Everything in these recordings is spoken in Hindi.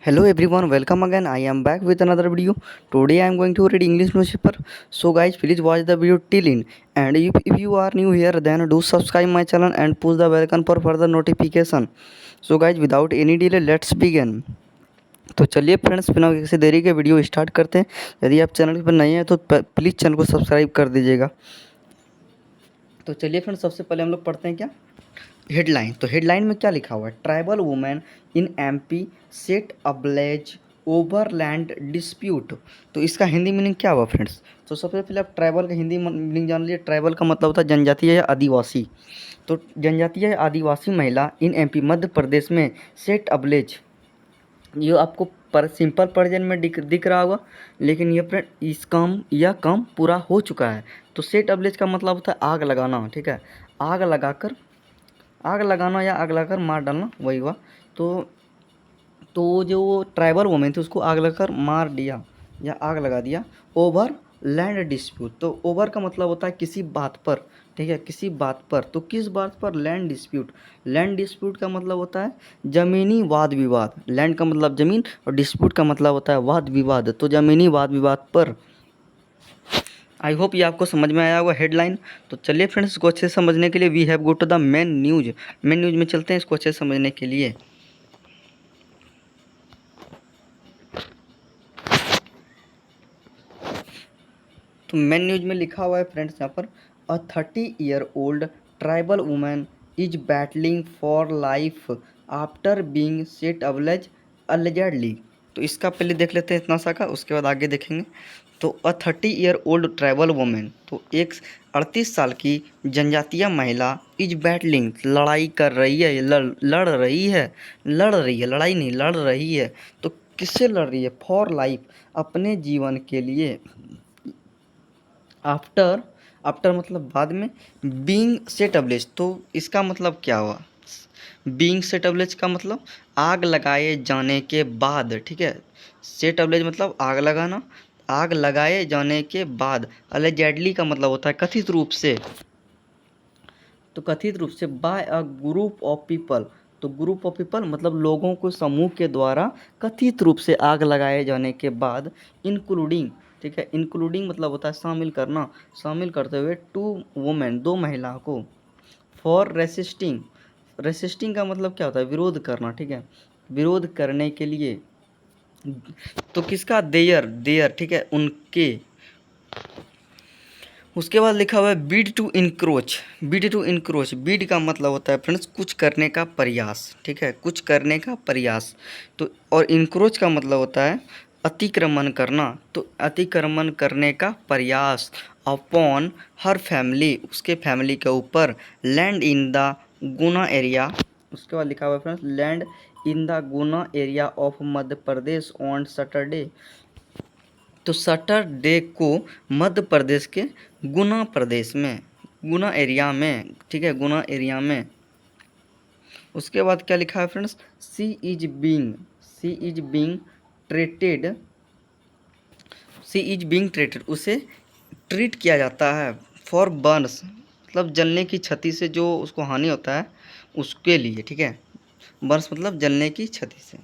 Hello everyone, welcome again. I am back with another video. Today I am going to read English newspaper. So guys, please watch the video till in. And if you are new here, then do subscribe my channel and push the bell icon for further notification. So guys, without any delay, let's begin. तो चलिए फ्रेंड्स, बिना किसी देरी के वीडियो स्टार्ट करते हैं। यदि आप चैनल पर नए हैं तो प्लीज़ चैनल को सब्सक्राइब कर दीजिएगा। तो चलिए फ्रेंड्स, सबसे पहले हम लोग पढ़ते हैं क्या हेडलाइन। तो हेडलाइन में क्या लिखा हुआ है? Tribal women in MP set ablaze over land dispute. तो इसका हिंदी मीनिंग क्या हुआ फ्रेंड्स? तो सबसे पहले आप ट्राइबल का हिंदी मीनिंग जान लीजिए। ट्राइबल का मतलब होता है जनजातीय या आदिवासी। तो जनजातीय या आदिवासी महिला इन एमपी मध्य प्रदेश में सेट अब्लेज, ये आपको पर सिंपल वर्जन में दिख रहा होगा, लेकिन ये फ्रेंड यह काम पूरा हो चुका है। तो सेट अब्लेज का मतलब होता है आग लगाना, ठीक है। आग लगाना या आग लगाकर मार डालना, वही हुआ। तो जो ट्राइबल वुमेन थी उसको आग लगाकर मार दिया या आग लगा दिया। ओवर लैंड डिस्प्यूट, तो ओवर का मतलब होता है किसी बात पर, ठीक है, किसी बात पर। तो किस बात पर? Land dispute. लैंड डिस्प्यूट का मतलब होता है ज़मीनी वाद विवाद। लैंड का मतलब ज़मीन और डिस्प्यूट का मतलब होता है वाद विवाद। तो ज़मीनी वाद विवाद पर। आई होप ये आपको समझ में आया होगा हेडलाइन। तो चलिए फ्रेंड्स, इसको अच्छे से समझने के लिए we have go to the main news. Main news में चलते हैं इसको अच्छे से समझने के लिए। तो मेन न्यूज में लिखा हुआ है फ्रेंड्स यहाँ पर, a 30-year-old tribal women is battling for life after being set ablaze allegedly. तो इसका पहले देख लेते हैं इतना सा का, उसके बाद आगे देखेंगे। तो अ 30-year-old ट्राइबल वुमेन, तो एक 38 साल की जनजातीय महिला इज बैटलिंग, लड़ाई कर रही है, लड़ रही है, लड़ाई नहीं, लड़ रही है। तो किससे लड़ रही है? फॉर लाइफ, अपने जीवन के लिए। आफ्टर मतलब बाद में। बीइंग सेट अब्लेज, तो इसका मतलब क्या हुआ? बीइंग सेट अब्लेज का मतलब आग लगाए जाने के बाद, ठीक है। सेट अब्लेज मतलब आग लगाना, आग लगाए जाने के बाद। अलेजेडली का मतलब होता है कथित रूप से। तो कथित रूप से by a group of people, तो ग्रुप ऑफ पीपल मतलब लोगों को समूह के द्वारा कथित रूप से आग लगाए जाने के बाद। इंक्लूडिंग, ठीक है, इंक्लूडिंग मतलब होता है शामिल करना, शामिल करते हुए टू वुमेन, दो महिलाओं को। फॉर रेसिस्टिंग, रेसिस्टिंग का मतलब क्या होता है? विरोध करना, ठीक है, विरोध करने के लिए। तो किसका? देयर, ठीक है, उनके। उसके बाद लिखा हुआ है bid to encroach. Bid to encroach, bid का मतलब होता है फ्रेंड्स कुछ करने का प्रयास, ठीक है, कुछ करने का प्रयास। तो और इनक्रोच का मतलब होता है अतिक्रमण करना। तो अतिक्रमण करने का प्रयास। अपॉन हर फैमिली, उसके फैमिली के ऊपर। Land in the Guna area, उसके बाद लिखा हुआ है friends land in the Guna area of Madhya Pradesh on Saturday. तो सैटरडे को मध्य प्रदेश के गुना प्रदेश में, गुना एरिया में, ठीक है, गुना एरिया में। उसके बाद क्या लिखा है friends? She is being treated, she is being treated, उसे ट्रीट किया जाता है। फॉर बर्न्स मतलब जलने की क्षति से जो उसको हानि होता है उसके लिए, ठीक है। बर्न्स मतलब जलने की क्षति से।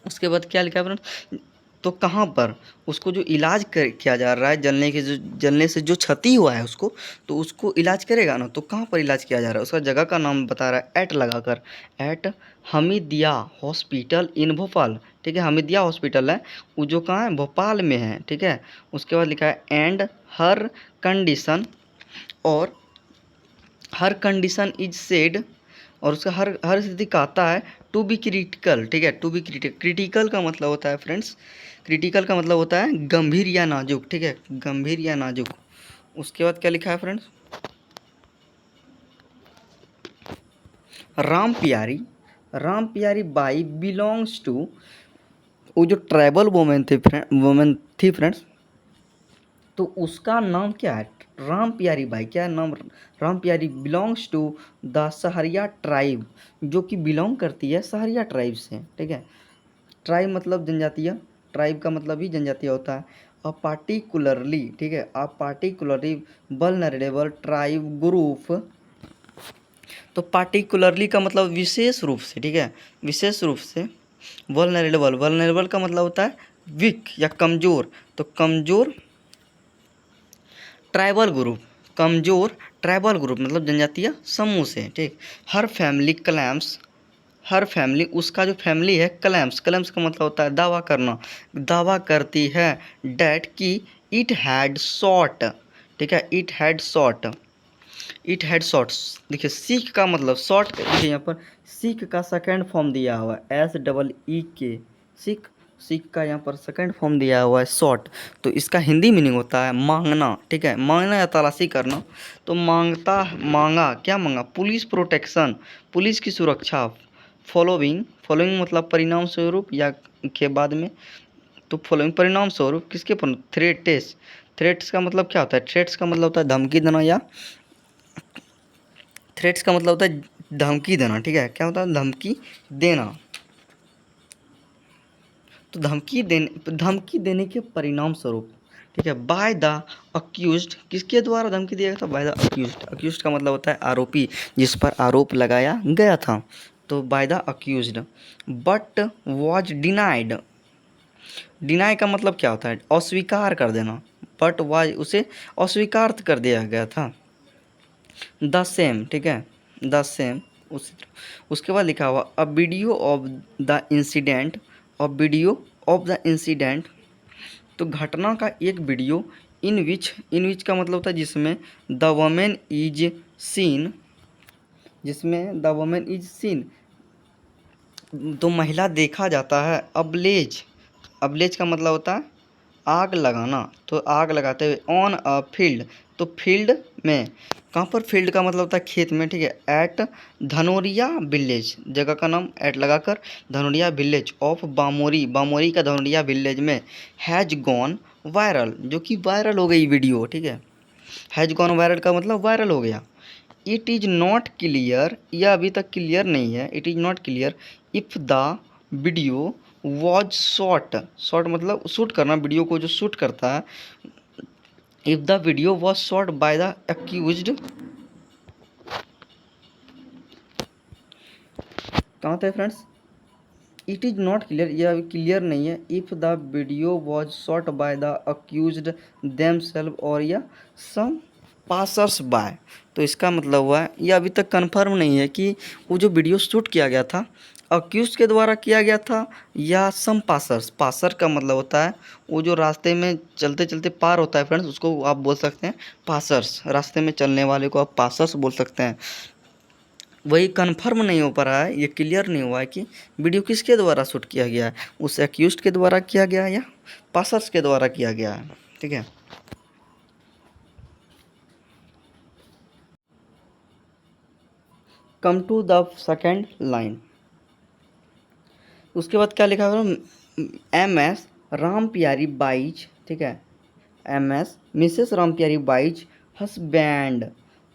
उसके बाद क्या लिखा है फ्रेंड्स? तो कहाँ पर उसको जो इलाज किया जा रहा है, जलने से जो क्षति हुआ है उसको, तो उसको इलाज करेगा ना, तो कहाँ पर इलाज किया जा रहा है? उसका जगह का नाम बता रहा है एट लगाकर, at Hamidia hospital in Bhopal, ठीक है। हमीदिया हॉस्पिटल है वो जो कहाँ है? भोपाल में है, ठीक है। उसके बाद लिखा है एंड हर कंडीशन, और हर कंडीशन इज सेड, और उसका हर हर स्थिति कहता है टू बी क्रिटिकल, ठीक है, टू बी क्रिटिकल। क्रिटिकल का मतलब होता है फ्रेंड्स, क्रिटिकल का मतलब होता है गंभीर या नाजुक, ठीक है, गंभीर या नाजुक। उसके बाद क्या लिखा है फ्रेंड्स? राम प्यारी बाई बिलोंग्स टू, वो जो ट्राइबल वुमेन थी फ्रेंड्स, तो उसका नाम क्या है? राम प्यारी बाई, क्या है नाम? Ram Pyari belongs to the Sahariya tribe, जो कि बिलोंग करती है सहरिया ट्राइब से, ठीक है। ट्राइब मतलब जनजातीय, ट्राइब का मतलब ही जनजातीय होता है। अ पार्टिकुलरली, ठीक है, अ पार्टिकुलरली वल्नरेबल ट्राइब ग्रुप। तो पार्टिकुलरली का मतलब विशेष रूप से, ठीक है, विशेष रूप से। वल्नरेबल, वल्नरेबल का मतलब होता है वीक या कमज़ोर, तो कमज़ोर ट्राइबल ग्रुप, कमज़ोर ट्राइबल ग्रुप मतलब जनजातीय समूह से, ठीक। हर फैमिली क्लैम्स, हर फैमिली, उसका जो फैमिली है क्लैम्स, क्लैम्स का मतलब होता है दावा करना, दावा करती है डैट कि इट हैड शॉट, ठीक है, it had shot, it had shots. देखिए सीख का मतलब शॉट, देखिए यहाँ पर सीख का सेकंड फॉर्म दिया हुआ है SEE, सीख, सीख का यहाँ पर सेकंड फॉर्म दिया हुआ है शॉट। तो इसका हिंदी मीनिंग होता है मांगना, ठीक है, मांगना या तलाशी करना। तो मांगता, मांगा, क्या मांगा, पुलिस प्रोटेक्शन, पुलिस की सुरक्षा, फॉलोइंग, फॉलोइंग मतलब परिणाम स्वरूप या के बाद में, तो फॉलोइंग परिणाम स्वरूप किसके पर, थ्रेट्स, थ्रेट्स का मतलब क्या होता है, थ्रेट्स का मतलब होता है धमकी देना, या थ्रेट्स का मतलब होता है धमकी देना, ठीक है, क्या होता है धमकी देना। तो धमकी देने के परिणाम स्वरूप, ठीक है, बाय द अक्यूज्ड, किसके द्वारा धमकी दिया गया था, बाय द अक्यूज्ड, अक्यूज्ड का मतलब होता है आरोपी, जिस पर आरोप लगाया गया था, तो bye the accused, but was denied, deny का मतलब क्या होता है अस्वीकार कर देना, बट वाज, उसे अस्वीकार कर दिया गया था। द सेम, ठीक है, द सेम, उसके बाद लिखा हुआ a video of the incident, a video of the incident, तो घटना का एक वीडियो, इन विच का मतलब होता है जिसमें द वमेन इज सीन, जिसमें द वमेन इज सीन, तो महिला देखा जाता है, अब्लेज, अब्लेज का मतलब होता है आग लगाना, तो आग लगाते हुए, ऑन अ फील्ड, तो फील्ड में, कहाँ पर, फील्ड का मतलब होता है खेत में, ठीक है, एट धनोरिया विलेज, जगह का नाम एट लगाकर, धनोरिया विलेज ऑफ बामोरी, बामोरी का धनोरिया विलेज में, हैज गॉन वायरल, जो कि वायरल हो गई वीडियो, ठीक है, हैज गॉन वायरल का मतलब वायरल हो गया। इट इज़ नॉट क्लियर, यह अभी तक क्लियर नहीं है, it is not clear if the video was shot, shot मतलब शूट करना, वीडियो को जो शूट करता है, if the video was shot by the accused, कहाँ थे friends, it is not clear, यह अभी क्लियर नहीं है, if the video was shot by the accused themselves और या सम पासर्स बाय, तो इसका मतलब हुआ है यह अभी तक कंफर्म नहीं है कि वो जो वीडियो शूट किया गया था अक्यूज के द्वारा किया गया था या सम पासर्स, पासर का मतलब होता है वो जो रास्ते में चलते चलते पार होता है फ्रेंड्स, उसको आप बोल सकते हैं पासर्स, रास्ते में चलने वाले को आप पासर्स बोल सकते हैं। वही कंफर्म नहीं हो पा रहा है, ये क्लियर नहीं हुआ है कि वीडियो किसके द्वारा शूट किया गया है, उस एक्यूज्ड के द्वारा किया गया है या पासर्स के द्वारा किया गया है, ठीक है। Come to the second line, उसके बाद क्या लिखा हुआ, MS राम प्यारी बाईज, ठीक है, MS मिसेस राम प्यारी बाईज हस्बैंड,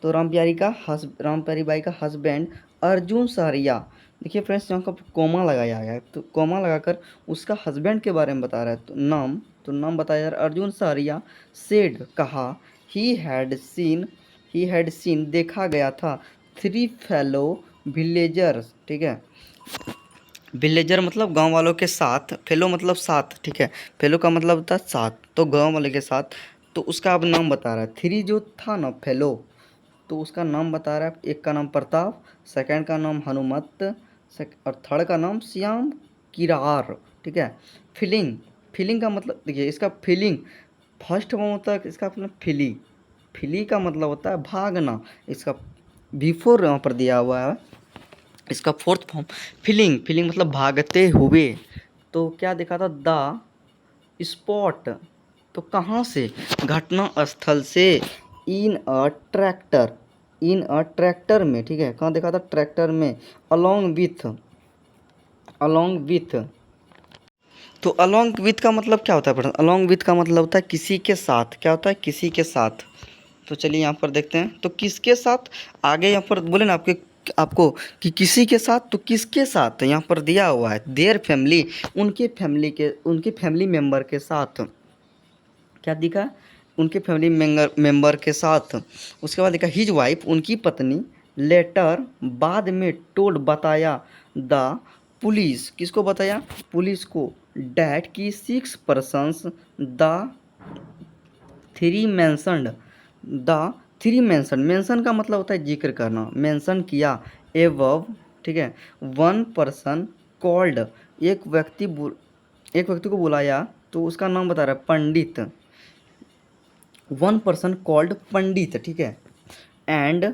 तो राम प्यारी बाई का हस्बैंड अर्जुन सहरिया, देखिए फ्रेंड्स यहाँ का कोमा लगाया गया है, तो कोमा लगाकर उसका हस्बैंड के बारे में बता रहा है, तो नाम बताया जा रहा है अर्जुन सहरिया, सेड कहा, ही हैड सीन देखा गया था, 3 फेलो विलेजर्स, ठीक है, विलेजर मतलब गांव वालों के साथ, फेलो मतलब साथ, ठीक है, फेलो का मतलब होता है साथ, तो गांव वाले के साथ, तो उसका अब नाम बता रहा है, 3 जो था ना फेलो, तो उसका नाम बता रहा है, एक का नाम प्रताप, सेकंड का नाम हनुमत, और थर्ड का नाम श्याम किरार, ठीक है। फीलिंग, फीलिंग का मतलब देखिए इसका फीलिंग फर्स्ट फॉर्म होता है, इसका मतलब फिली, फिली का मतलब होता है भागना, इसका बिफोर यहाँ पर दिया हुआ है, इसका फोर्थ फॉर्म फीलिंग, फीलिंग मतलब भागते हुए, तो क्या देखा था द स्पॉट, तो कहाँ से, घटना स्थल से, इन अ ट्रैक्टर, इन अ ट्रैक्टर में, ठीक है, कहाँ देखा था ट्रैक्टर में, अलोंग विथ, अलोंग विथ, तो अलोंग विथ का मतलब क्या होता है पढ़ना, अलोंग विथ का मतलब होता है किसी के साथ, क्या होता है किसी के साथ, तो चलिए यहाँ पर देखते हैं, तो किसके साथ, आगे यहाँ पर बोले ना आपको कि किसी के साथ, तो किसके साथ यहाँ पर दिया हुआ है देयर फैमिली, उनके फैमिली मेम्बर के साथ, क्या दिखा, उनके फैमिली मेम्बर के साथ, उसके बाद लिखा हिज वाइफ, उनकी पत्नी, लेटर बाद में टोल्ड बताया, द पुलिस, किसको बताया, पुलिस को, डैट की 6 persons the three mentioned, the three mention, mention का मतलब होता है जिक्र करना, मेंशन किया, एवव, ठीक है, वन पर्सन कॉल्ड, एक व्यक्ति को बुलाया, तो उसका नाम बता रहा है Pandit, one person called Pandit, ठीक है, and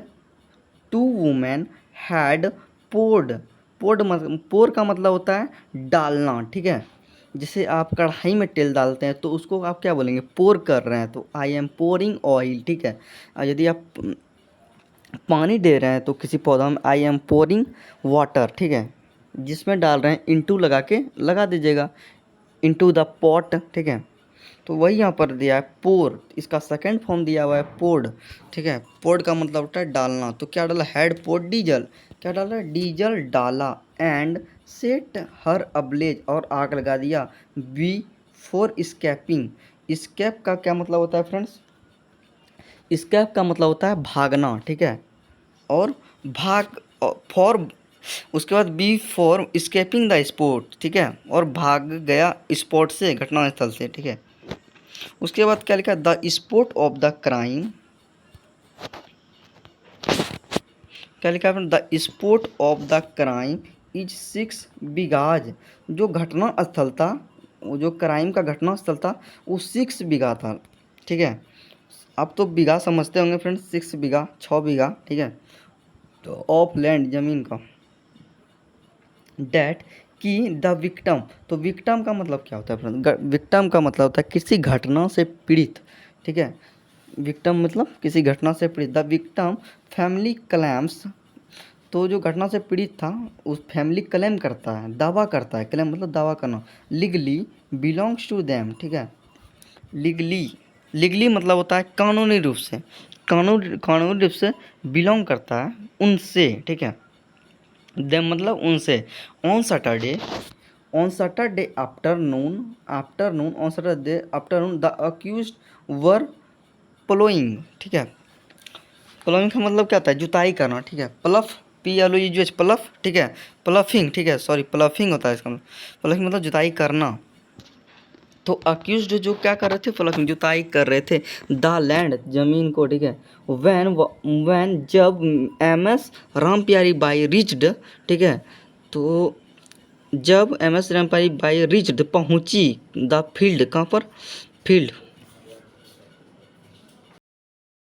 two women had poured, pour का मतलब होता है डालना, ठीक है, जैसे आप कढ़ाई में तेल डालते हैं तो उसको आप क्या बोलेंगे, पोर कर रहे हैं, तो आई एम पोरिंग ऑयल, ठीक है। और यदि आप पानी दे रहे हैं तो किसी पौधा में, आई एम पोरिंग वाटर, ठीक है, जिसमें डाल रहे हैं इनटू लगा के लगा दीजिएगा, इनटू द पॉट, ठीक है। तो वही यहाँ पर दिया है पोर, इसका सेकंड फॉर्म दिया हुआ है पोर्ड, ठीक है, पोर्ड का मतलब होता है डालना, तो क्या डाला, हैड पोर्ड डीजल, क्या डाला, डीजल डाला, एंड सेट हर अब्लेज, और आग लगा दिया, बी फॉर स्केपिंग, स्केप का क्या मतलब होता है फ्रेंड्स, स्केप का मतलब होता है भागना, ठीक है, और भाग, फॉर, उसके बाद B for escaping the spot, ठीक है, और भाग गया स्पॉट से, घटनास्थल से, ठीक है। उसके बाद क्या लिखा, the spot of the crime, क्या लिखा है, the spot of the crime is 6 bighas, जो घटना स्थल था, वो जो क्राइम का घटना स्थल था वो 6 बीघा था, ठीक है। आप तो बीघा समझते होंगे फ्रेंड्स, 6 बीघा 6 बीघा, ठीक है, तो ऑफ लैंड, जमीन का, डैट की द विक्टम, तो विक्टम का मतलब क्या होता है फ्रेंड्स, विक्टम का मतलब होता है किसी घटना से पीड़ित, ठीक है, विक्टम मतलब किसी घटना से पीड़ित, द विक्टम फैमिली क्लेम्स, तो जो घटना से पीड़ित था उस फैमिली क्लेम करता है, दावा करता है, क्लेम मतलब दावा करना, लीगली बिलोंग्स टू देम, ठीक है, लीगली मतलब होता है कानूनी रूप से, कानूनी रूप से बिलोंग करता है उनसे, ठीक है, देम मतलब उनसे, on Saturday, afternoon on Saturday afternoon the accused were ploughing, ठीक है, प्लोइंग का मतलब क्या होता है, जुताई करना, ठीक है, प्लफ, PLUEGH प्लफ, ठीक है, प्लफिंग, ठीक है, सॉरी प्लफिंग होता है इसका मतलब, प्लफिंग मतलब जुताई करना, तो अक्यूज्ड जो क्या कर रहे थे, प्लफिंग जुताई कर रहे थे, द लैंड जमीन को, ठीक है, वैन जब MS राम प्यारी बाई रिच्ड, ठीक है, तो जब MS राम प्यारी बाई रिच्ड पहुंची द फील्ड, कहाँ पर, फील्ड,